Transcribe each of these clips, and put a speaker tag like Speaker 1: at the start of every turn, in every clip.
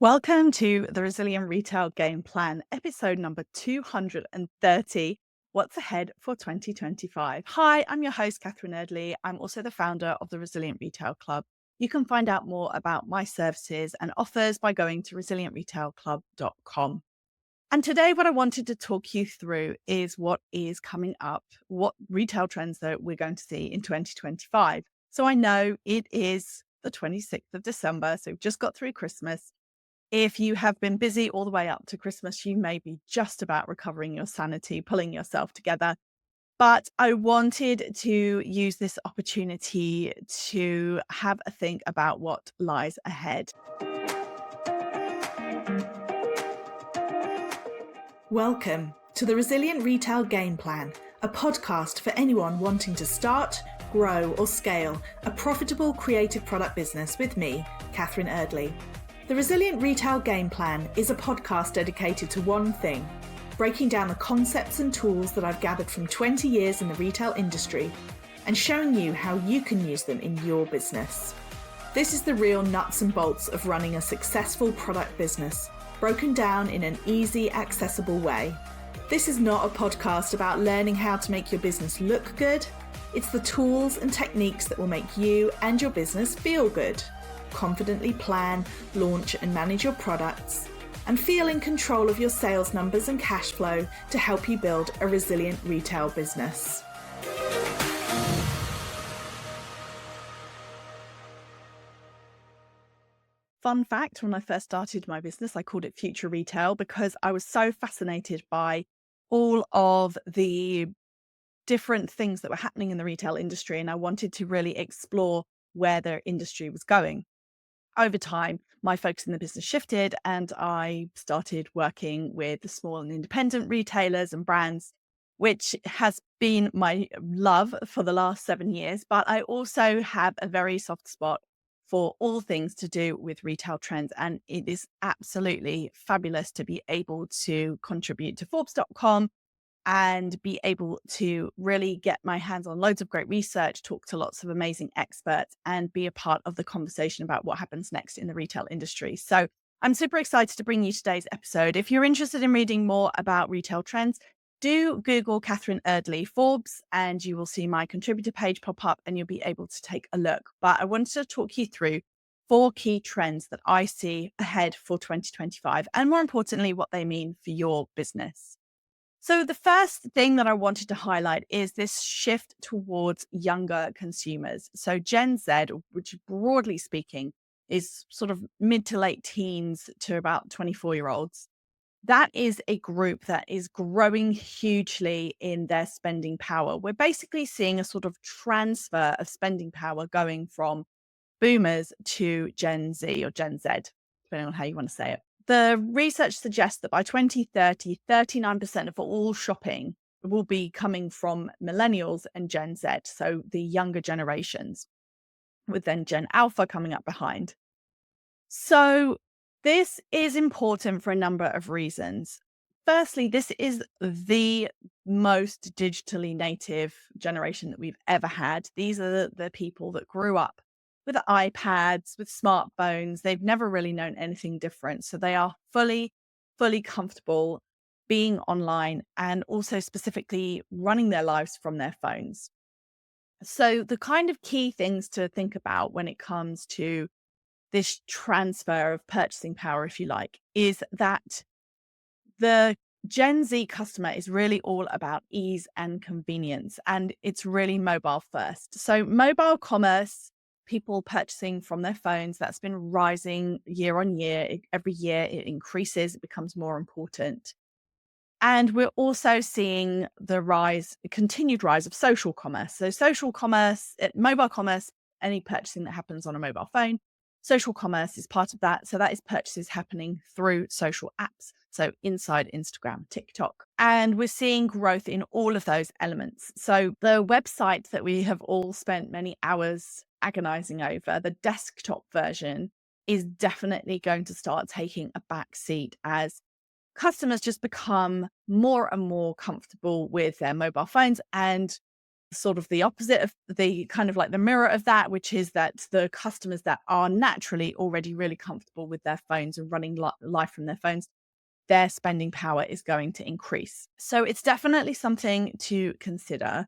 Speaker 1: Welcome to the Resilient Retail Game Plan, episode number 230. What's ahead for 2025? Hi, I'm your host, Catherine Erdley. I'm also the founder of the Resilient Retail Club. You can find out more about my services and offers by going to resilientretailclub.com. And today, what I wanted to talk you through is what is coming up, what retail trends that we're going to see in 2025. So I know it is the 26th of December, so we've just got through Christmas. If you have been busy all the way up to Christmas, you may be just about recovering your sanity, pulling yourself together. But I wanted to use this opportunity to have a think about what lies ahead.
Speaker 2: Welcome to the Resilient Retail Game Plan, a podcast for anyone wanting to start, grow, or scale a profitable creative product business with me, Catherine Erdley. The Resilient Retail Game Plan is a podcast dedicated to one thing: breaking down the concepts and tools that I've gathered from 20 years in the retail industry and showing you how you can use them in your business. This is the real nuts and bolts of running a successful product business, broken down in an easy, accessible way. This is not a podcast about learning how to make your business look good. It's the tools and techniques that will make you and your business feel good. Confidently plan, launch, and manage your products, and feel in control of your sales numbers and cash flow to help you build a resilient retail business.
Speaker 1: Fun fact, when I first started my business, I called it Future Retail because I was so fascinated by all of the different things that were happening in the retail industry, and I wanted to really explore where their industry was going. Over time, my focus in the business shifted and I started working with the small and independent retailers and brands, which has been my love for the last 7 years. But I also have a very soft spot for all things to do with retail trends. And it is absolutely fabulous to be able to contribute to Forbes.com and be able to really get my hands on loads of great research, talk to lots of amazing experts, and be a part of the conversation about what happens next in the retail industry. So I'm super excited to bring you today's episode. If you're interested in reading more about retail trends, do Google Catherine Erdley Forbes and you will see my contributor page pop up and you'll be able to take a look. But I wanted to talk you through 4 key trends that I see ahead for 2025, and more importantly, what they mean for your business. So the first thing that I wanted to highlight is this shift towards younger consumers. So Gen Z, which broadly speaking is sort of mid to late teens to about 24-year-olds, that is a group that is growing hugely in their spending power. We're basically seeing a sort of transfer of spending power going from boomers to Gen Z or Gen Z, depending on how you want to say it. The research suggests that by 2030, 39% of all shopping will be coming from millennials and Gen Z, so the younger generations, with then Gen Alpha coming up behind. So this is important for a number of reasons. Firstly, this is the most digitally native generation that we've ever had. These are the people that grew up with iPads, with smartphones. They've never really known anything different. So they are fully comfortable being online and also specifically running their lives from their phones. So the kind of key things to think about when it comes to this transfer of purchasing power, if you like, is that the Gen Z customer is really all about ease and convenience, and it's really mobile first. So mobile commerce, people purchasing from their phones, that's been rising year on year. Every year it increases, it becomes more important. And we're also seeing the continued rise of social commerce. So social commerce, mobile commerce, any purchasing that happens on a mobile phone. Social commerce is part of that. So that is purchases happening through social apps. So inside Instagram, TikTok. And we're seeing growth in all of those elements. So the website that we have all spent many hours agonizing over, the desktop version, is definitely going to start taking a back seat as customers just become more and more comfortable with their mobile phones and sort of the opposite of the kind of like the mirror of that, which is that the customers that are naturally already really comfortable with their phones and running life from their phones, their spending power is going to increase. So it's definitely something to consider.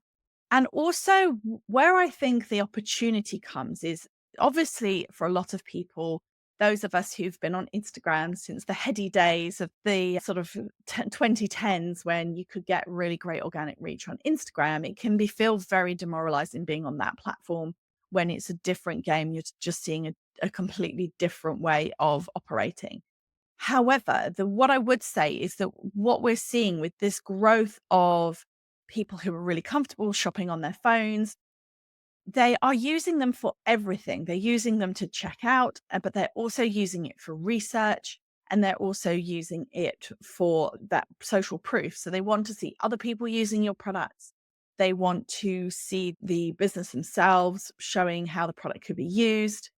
Speaker 1: And also, where I think the opportunity comes is obviously for a lot of people, those of us who've been on Instagram since the heady days of the sort of 2010s when you could get really great organic reach on Instagram, it can feel very demoralizing being on that platform when it's a different game. You're just seeing a completely different way of operating. However, what I would say is that what we're seeing with this growth of people who are really comfortable shopping on their phones, they are using them for everything. They're using them to check out, but they're also using it for research, and they're also using it for that social proof. So they want to see other people using your products. They want to see the business themselves showing how the product could be used.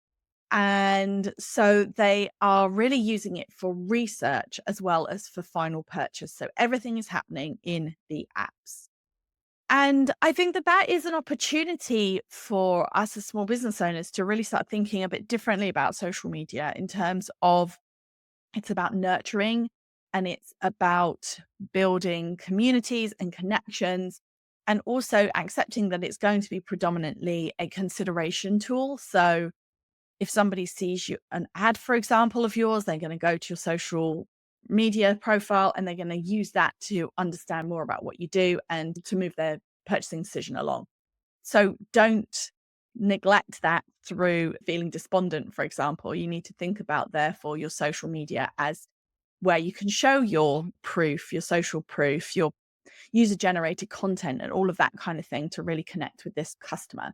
Speaker 1: And so they are really using it for research as well as for final purchase. So everything is happening in the apps. And I think that that is an opportunity for us as small business owners to really start thinking a bit differently about social media in terms of it's about nurturing and it's about building communities and connections and also accepting that it's going to be predominantly a consideration tool. So if somebody sees an ad, for example, of yours, they're going to go to your social media profile and they're going to use that to understand more about what you do and to move their purchasing decision along. So don't neglect that through feeling despondent, for example. You need to think about, therefore, your social media as where you can show your proof, your social proof, your user generated content and all of that kind of thing to really connect with this customer.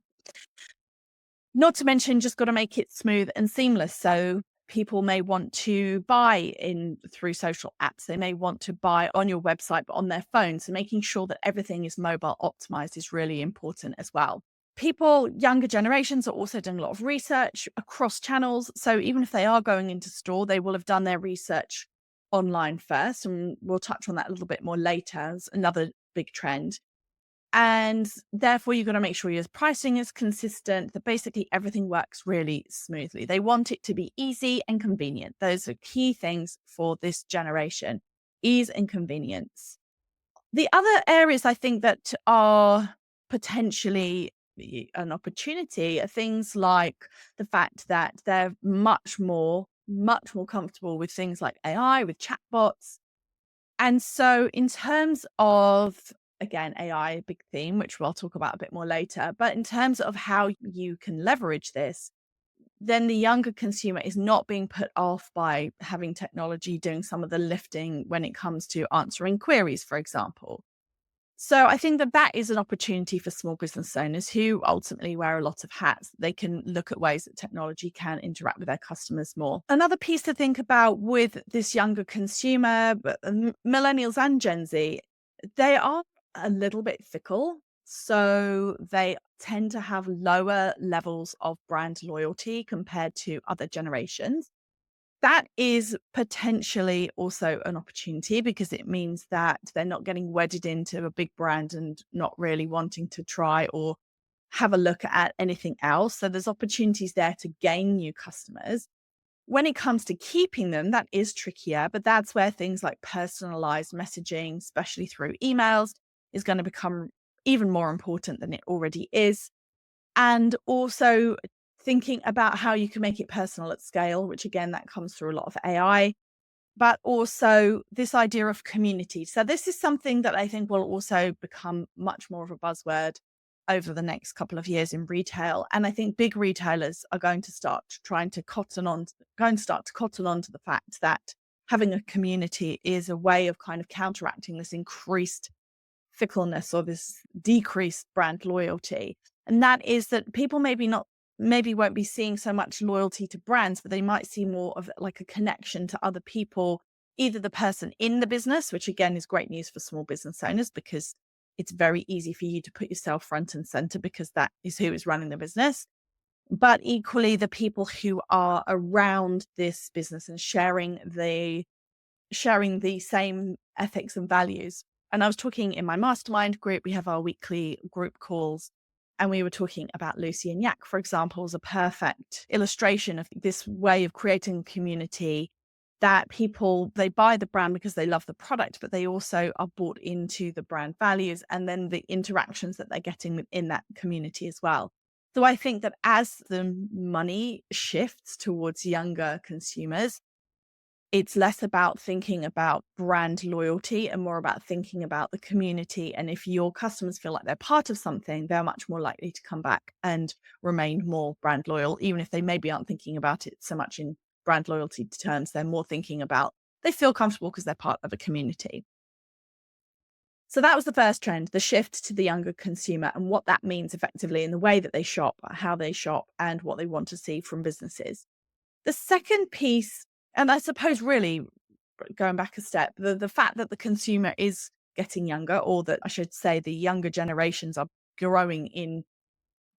Speaker 1: Not to mention, just got to make it smooth and seamless. So people may want to buy in through social apps. They may want to buy on your website, but on their phone. So making sure that everything is mobile optimized is really important as well. People, younger generations, are also doing a lot of research across channels. So even if they are going into store, they will have done their research online first. And we'll touch on that a little bit more later as another big trend. And therefore, you've got to make sure your pricing is consistent, that basically everything works really smoothly. They want it to be easy and convenient. Those are key things for this generation, ease and convenience. The other areas I think that are potentially an opportunity are things like the fact that they're much more comfortable with things like AI, with chatbots. And so in terms of, again, AI, a big theme, which we'll talk about a bit more later, but in terms of how you can leverage this, then the younger consumer is not being put off by having technology doing some of the lifting when it comes to answering queries, for example. So I think that that is an opportunity for small business owners who ultimately wear a lot of hats. They can look at ways that technology can interact with their customers more. Another piece to think about with this younger consumer, millennials and Gen Z, they are a little bit fickle. So they tend to have lower levels of brand loyalty compared to other generations. That is potentially also an opportunity because it means that they're not getting wedded into a big brand and not really wanting to try or have a look at anything else. So there's opportunities there to gain new customers. When it comes to keeping them, that is trickier, but that's where things like personalized messaging, especially through emails, is going to become even more important than it already is. And also thinking about how you can make it personal at scale, which again, that comes through a lot of AI, but also this idea of community. So this is something that I think will also become much more of a buzzword over the next couple of years in retail. And I think big retailers are going to start to cotton on to the fact that having a community is a way of kind of counteracting this increased fickleness or this decreased brand loyalty. And that is that people maybe won't be seeing so much loyalty to brands, but they might see more of like a connection to other people, either the person in the business, which again is great news for small business owners because it's very easy for you to put yourself front and center because that is who is running the business. But equally the people who are around this business and sharing the same ethics and values. And I was talking in my mastermind group, we have our weekly group calls, and we were talking about Lucy and Yak, for example, as a perfect illustration of this way of creating community that people, they buy the brand because they love the product, but they also are bought into the brand values and then the interactions that they're getting within that community as well. So I think that as the money shifts towards younger consumers, it's less about thinking about brand loyalty and more about thinking about the community. And if your customers feel like they're part of something, they're much more likely to come back and remain more brand loyal, even if they maybe aren't thinking about it so much in brand loyalty terms. They're more thinking about they feel comfortable because they're part of a community. So that was the first trend, the shift to the younger consumer and what that means effectively in the way that they shop, how they shop, and what they want to see from businesses. The second piece, and I suppose really going back a step, the fact that the consumer is getting younger, or that I should say the younger generations are growing in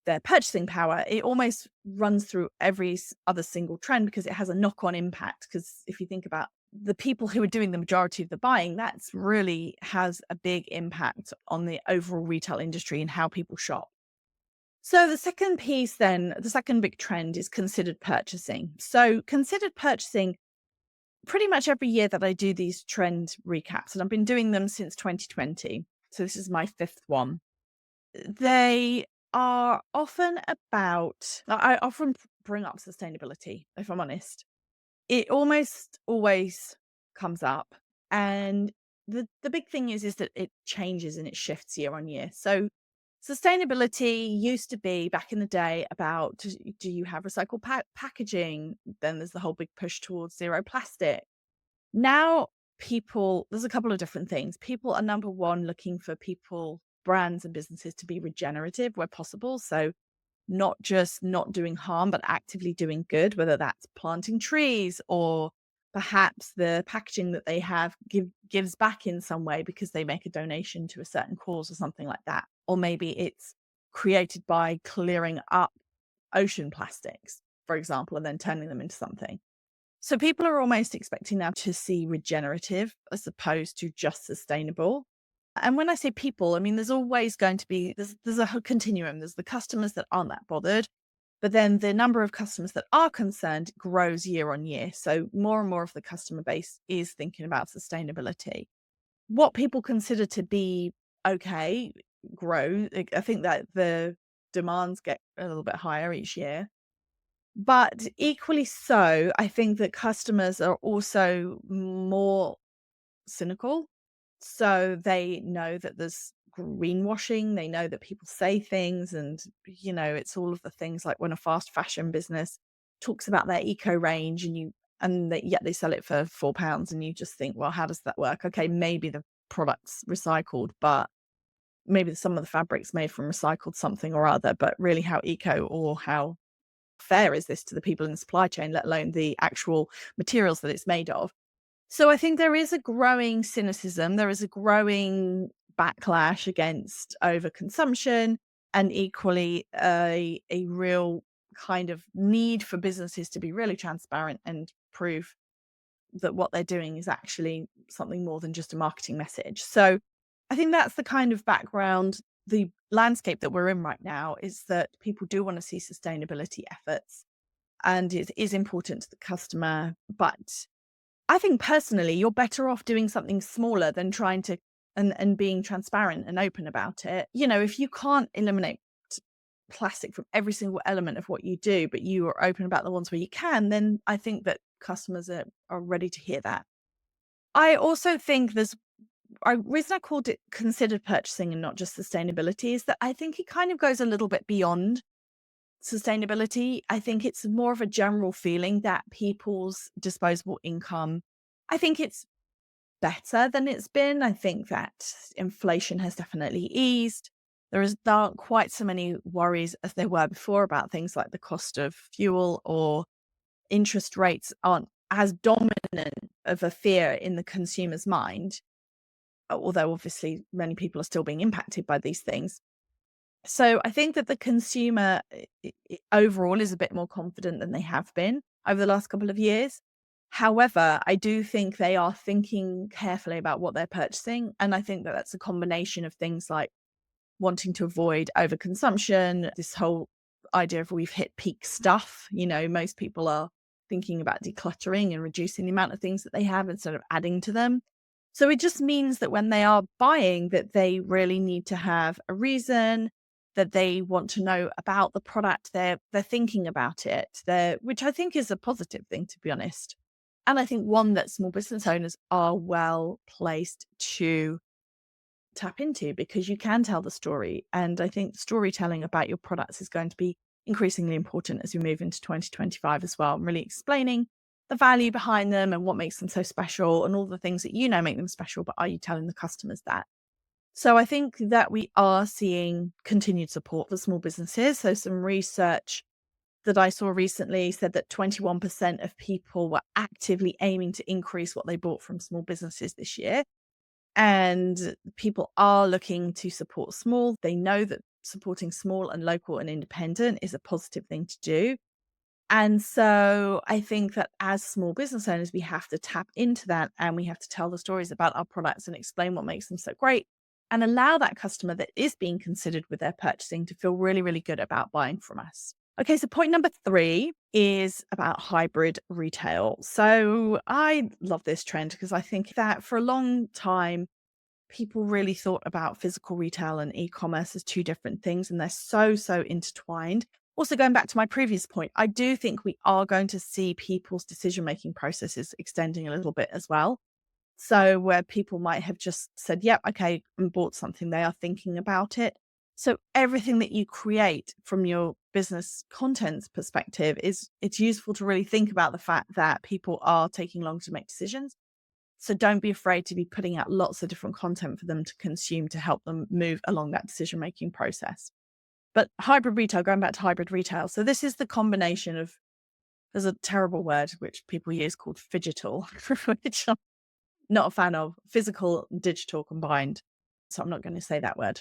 Speaker 1: their purchasing power, it almost runs through every other single trend because it has a knock-on impact. Because if you think about the people who are doing the majority of the buying, that's really has a big impact on the overall retail industry and how people shop. So the second piece then, the second big trend is considered purchasing. So considered purchasing, pretty much every year that I do these trend recaps, and I've been doing them since 2020. So this is my fifth one. They are often about, I often bring up sustainability, if I'm honest. It almost always comes up. And the big thing is that it changes and it shifts year on year. So sustainability used to be back in the day about do you have recycled packaging? Then there's the whole big push towards zero plastic. Now, people, there's a couple of different things. People are number one looking for brands and businesses to be regenerative where possible. So not just not doing harm, but actively doing good, whether that's planting trees or perhaps the packaging that they have gives back in some way because they make a donation to a certain cause or something like that. Or maybe it's created by clearing up ocean plastics, for example, and then turning them into something. So people are almost expecting now to see regenerative as opposed to just sustainable. And when I say people, I mean, there's always going to be, there's a whole continuum. There's the customers that aren't that bothered, but then the number of customers that are concerned grows year on year. So more and more of the customer base is thinking about sustainability. What people consider to be okay grow. I think that the demands get a little bit higher each year. But equally so, I think that customers are also more cynical. So they know that there's greenwashing. They know that people say things and, it's all of the things like when a fast fashion business talks about their eco range yet they sell it for £4 and you just think, well, how does that work? Okay, maybe the product's recycled, but maybe some of the fabric's made from recycled something or other, but really how eco or how fair is this to the people in the supply chain, let alone the actual materials that it's made of? So I think there is a growing cynicism. There is a growing backlash against overconsumption and equally a real kind of need for businesses to be really transparent and prove that what they're doing is actually something more than just a marketing message. So I think that's the kind of background. The landscape that we're in right now is that people do want to see sustainability efforts and it is important to the customer. But I think personally, you're better off doing something smaller than trying to and being transparent and open about it. If you can't eliminate plastic from every single element of what you do, but you are open about the ones where you can, then I think that customers are ready to hear that. I also think reason I called it considered purchasing and not just sustainability is that I think it kind of goes a little bit beyond sustainability. I think it's more of a general feeling that people's disposable income, I think it's better than it's been. I think that inflation has definitely eased. There aren't quite so many worries as there were before about things like the cost of fuel, or interest rates aren't as dominant of a fear in the consumer's mind, although obviously many people are still being impacted by these things. So I think that the consumer overall is a bit more confident than they have been over the last couple of years. However, I do think they are thinking carefully about what they're purchasing. And I think that that's a combination of things like wanting to avoid overconsumption, this whole idea of we've hit peak stuff. Most people are thinking about decluttering and reducing the amount of things that they have instead of adding to them. So it just means that when they are buying, that they really need to have a reason, that they want to know about the product, they're thinking about it, which I think is a positive thing, to be honest. And I think one that small business owners are well placed to tap into, because you can tell the story. And I think storytelling about your products is going to be increasingly important as we move into 2025 as well. And really explaining the value behind them and what makes them so special and all the things that make them special, but are you telling the customers that? So I think that we are seeing continued support for small businesses. So some research that I saw recently said that 21% of people were actively aiming to increase what they bought from small businesses this year. And people are looking to support small. They know that supporting small and local and independent is a positive thing to do. And so I think that as small business owners, we have to tap into that, and we have to tell the stories about our products and explain what makes them so great, and allow that customer that is being considered with their purchasing to feel really, really good about buying from us. Okay, so point number 3 is about hybrid retail. So I love this trend because I think that for a long time, people really thought about physical retail and e-commerce as two different things, and they're so, so intertwined. Also, going back to my previous point, I do think we are going to see people's decision-making processes extending a little bit as well. So where people might have just said, yep, okay, and bought something, they are thinking about it. So everything that you create from your business contents perspective it's useful to really think about the fact that people are taking long to make decisions. So don't be afraid to be putting out lots of different content for them to consume to help them move along that decision-making process. But hybrid retail, going back to hybrid retail. So this is the combination of, there's a terrible word which people use called phygital, which I'm not a fan of, physical and digital combined. So I'm not going to say that word.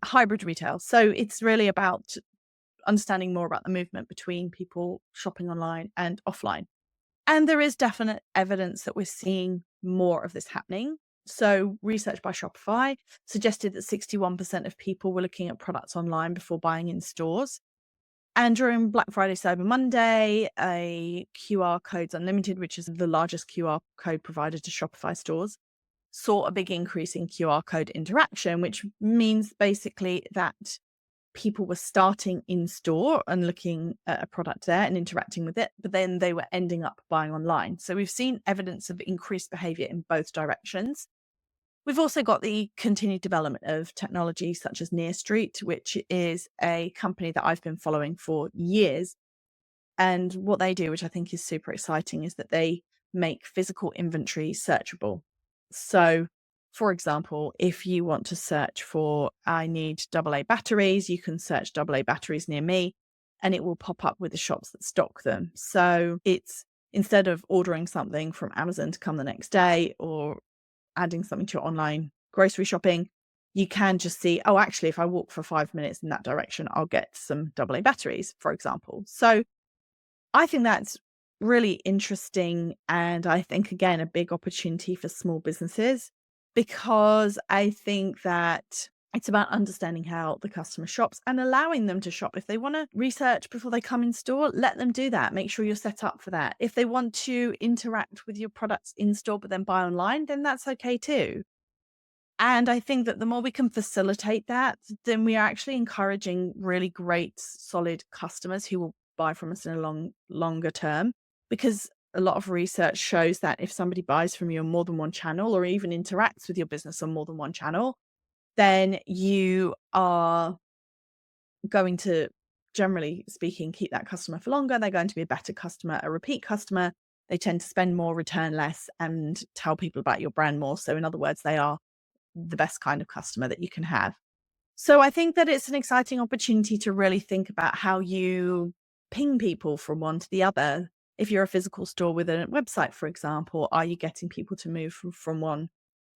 Speaker 1: Hybrid retail. So it's really about understanding more about the movement between people shopping online and offline. And there is definite evidence that we're seeing more of this happening. So research by Shopify suggested that 61% of people were looking at products online before buying in stores. And during Black Friday, Cyber Monday, a QR Codes Unlimited, which is the largest QR code provider to Shopify stores, saw a big increase in QR code interaction, which means basically that people were starting in store and looking at a product there and interacting with it, but then they were ending up buying online. So we've seen evidence of increased behavior in both directions. We've also got the continued development of technology such as Near Street, which is a company that I've been following for years. And what they do, which I think is super exciting, is that they make physical inventory searchable. So for example, if you want to search for, I need AA batteries, you can search AA batteries near me and it will pop up with the shops that stock them. So it's, instead of ordering something from Amazon to come the next day or adding something to your online grocery shopping, you can just see, oh, actually, if I walk for 5 minutes in that direction, I'll get some AA batteries, for example. So I think that's really interesting. And I think, again, a big opportunity for small businesses, because I think that it's about understanding how the customer shops and allowing them to shop. If they want to research before they come in store, let them do that. Make sure you're set up for that. If they want to interact with your products in store, but then buy online, then that's okay too. And I think that the more we can facilitate that, then we are actually encouraging really great, solid customers who will buy from us in a longer term. Because a lot of research shows that if somebody buys from you on more than one channel or even interacts with your business on more than one channel, then you are going to, generally speaking, keep that customer for longer. They're going to be a better customer, a repeat customer. They tend to spend more, return less, and tell people about your brand more. So in other words, they are the best kind of customer that you can have. So I think that it's an exciting opportunity to really think about how you ping people from one to the other. If you're a physical store with a website, for example, are you getting people to move from one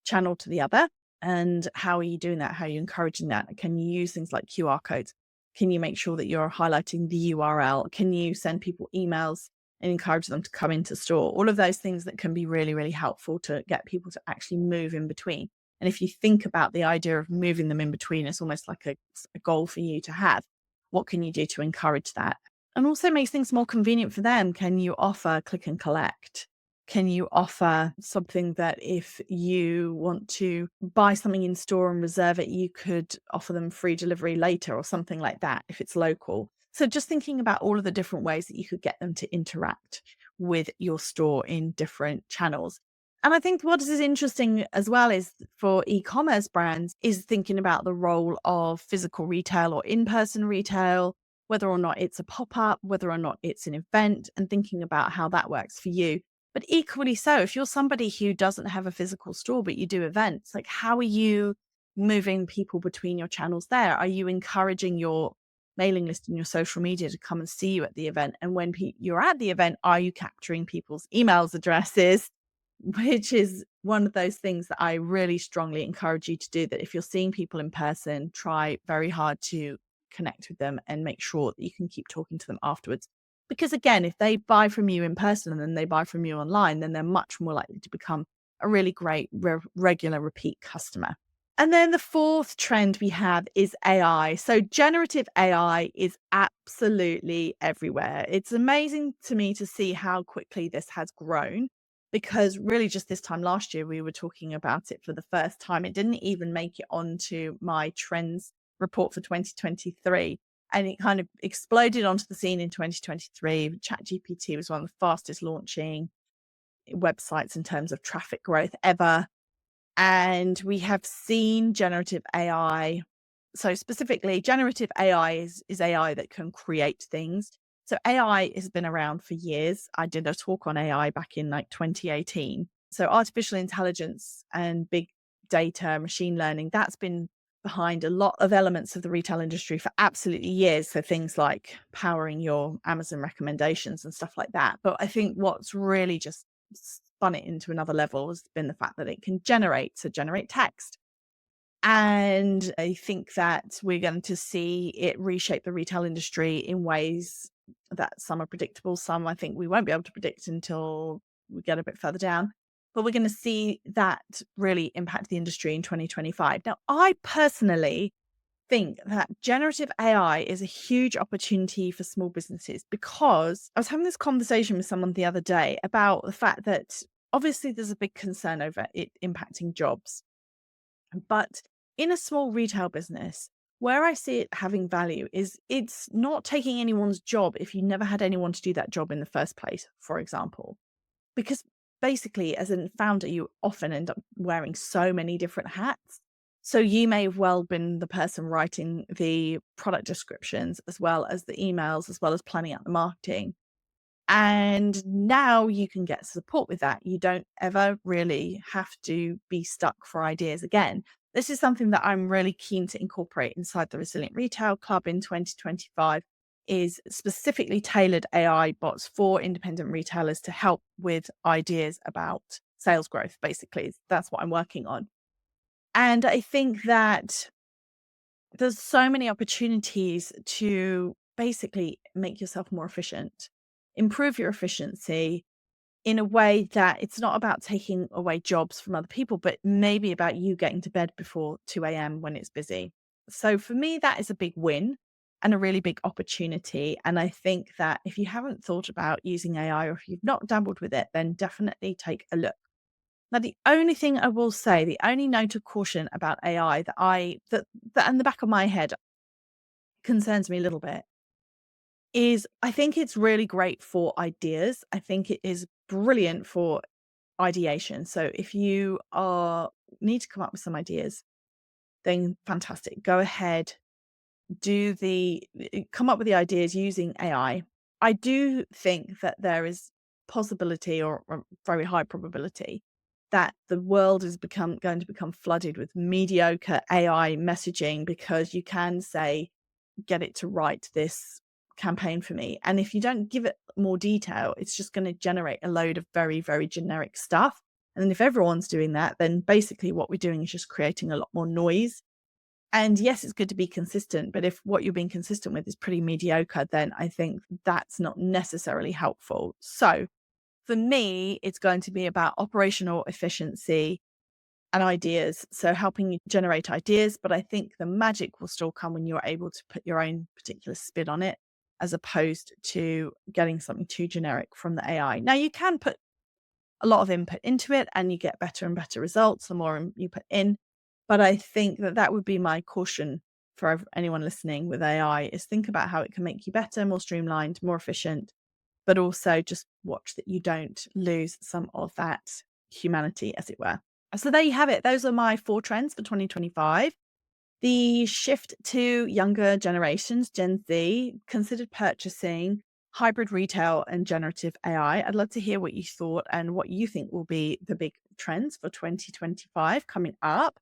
Speaker 1: channel to the other? And how are you doing that? How are you encouraging that? Can you use things like QR codes? Can you make sure that you're highlighting the URL? Can you send people emails and encourage them to come into store. All of those things that can be really, really helpful to get people to actually move in between. And if you think about the idea of moving them in between, it's almost like a goal for you to have. What can you do to encourage that? And also makes things more convenient for them. Can you offer click and collect? Can you offer something that if you want to buy something in store and reserve it, you could offer them free delivery later or something like that if it's local? So just thinking about all of the different ways that you could get them to interact with your store in different channels. And I think what is interesting as well is for e-commerce brands is thinking about the role of physical retail or in-person retail, whether or not it's a pop-up, whether or not it's an event, and thinking about how that works for you. But equally so, if you're somebody who doesn't have a physical store, but you do events, like how are you moving people between your channels there? Are you encouraging your mailing list and your social media to come and see you at the event? And when you're at the event, are you capturing people's emails addresses? Which is one of those things that I really strongly encourage you to do, that if you're seeing people in person, try very hard to connect with them and make sure that you can keep talking to them afterwards. Because again, if they buy from you in person and then they buy from you online, then they're much more likely to become a really great regular repeat customer. And then the fourth trend we have is AI. So generative AI is absolutely everywhere. It's amazing to me to see how quickly this has grown, because really just this time last year, we were talking about it for the first time. It didn't even make it onto my trends report for 2023. And it kind of exploded onto the scene in 2023. ChatGPT was one of the fastest launching websites in terms of traffic growth ever. And we have seen generative AI. So specifically, generative AI is AI that can create things. So AI has been around for years. I did a talk on AI back in like 2018. So artificial intelligence and big data, machine learning, that's been behind a lot of elements of the retail industry for absolutely years. So things like powering your Amazon recommendations and stuff like that. But I think what's really just spun it into another level has been the fact that it can generate text. And I think that we're going to see it reshape the retail industry in ways that some are predictable. Some I think we won't be able to predict until we get a bit further down. But we're going to see that really impact the industry in 2025. Now, I personally think that generative AI is a huge opportunity for small businesses, because I was having this conversation with someone the other day about the fact that obviously there's a big concern over it impacting jobs. But in a small retail business, where I see it having value is it's not taking anyone's job if you never had anyone to do that job in the first place, for example. Because basically, as a founder, you often end up wearing so many different hats. So you may have well been the person writing the product descriptions, as well as the emails, as well as planning out the marketing. And now you can get support with that. You don't ever really have to be stuck for ideas again. This is something that I'm really keen to incorporate inside the Resilient Retail Club in 2025, is specifically tailored AI bots for independent retailers to help with ideas about sales growth. Basically, that's what I'm working on. And I think that there's so many opportunities to basically make yourself more efficient, improve your efficiency in a way that it's not about taking away jobs from other people, but maybe about you getting to bed before 2 a.m. when it's busy. So for me, that is a big win and a really big opportunity. And I think that if you haven't thought about using AI, or if you've not dabbled with it, then definitely take a look. Now, the only thing I will say, the only note of caution about AI that in the back of my head concerns me a little bit, is I think it's really great for ideas. I think it is brilliant for ideation. So if you need to come up with some ideas, then fantastic. Go ahead, come up with the ideas using AI. I do think that there is possibility, or a very high probability, that the world is going to become flooded with mediocre AI messaging, because you can say, get it to write this campaign for me. And if you don't give it more detail, it's just going to generate a load of very, very generic stuff. And then if everyone's doing that, then basically what we're doing is just creating a lot more noise. And yes, it's good to be consistent, but if what you're being consistent with is pretty mediocre, then I think that's not necessarily helpful. So for me, it's going to be about operational efficiency and ideas. So helping you generate ideas, but I think the magic will still come when you're able to put your own particular spin on it, as opposed to getting something too generic from the AI. Now, you can put a lot of input into it and you get better and better results the more you put in. But I think that that would be my caution for anyone listening with AI, is think about how it can make you better, more streamlined, more efficient, but also just watch that you don't lose some of that humanity, as it were. So there you have it. Those are my 4 trends for 2025. The shift to younger generations, Gen Z, considered purchasing, hybrid retail, and generative AI. I'd love to hear what you thought and what you think will be the big trends for 2025 coming up.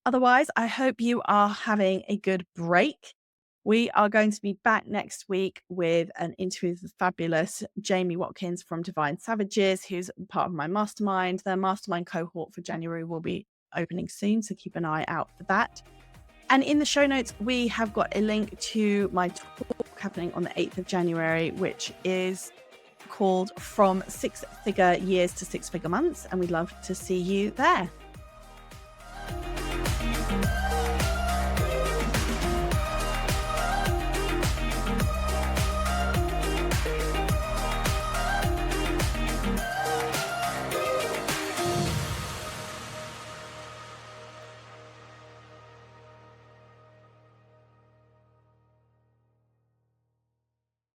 Speaker 1: Otherwise, I hope you are having a good break. We are going to be back next week with an interview with the fabulous Jamie Watkins from Divine Savages, who's part of my mastermind. Their mastermind cohort for January will be opening soon, so keep an eye out for that. And in the show notes, we have got a link to my talk happening on the 8th of January, which is called From 6-Figure Years to 6-Figure Months. And we'd love to see you there.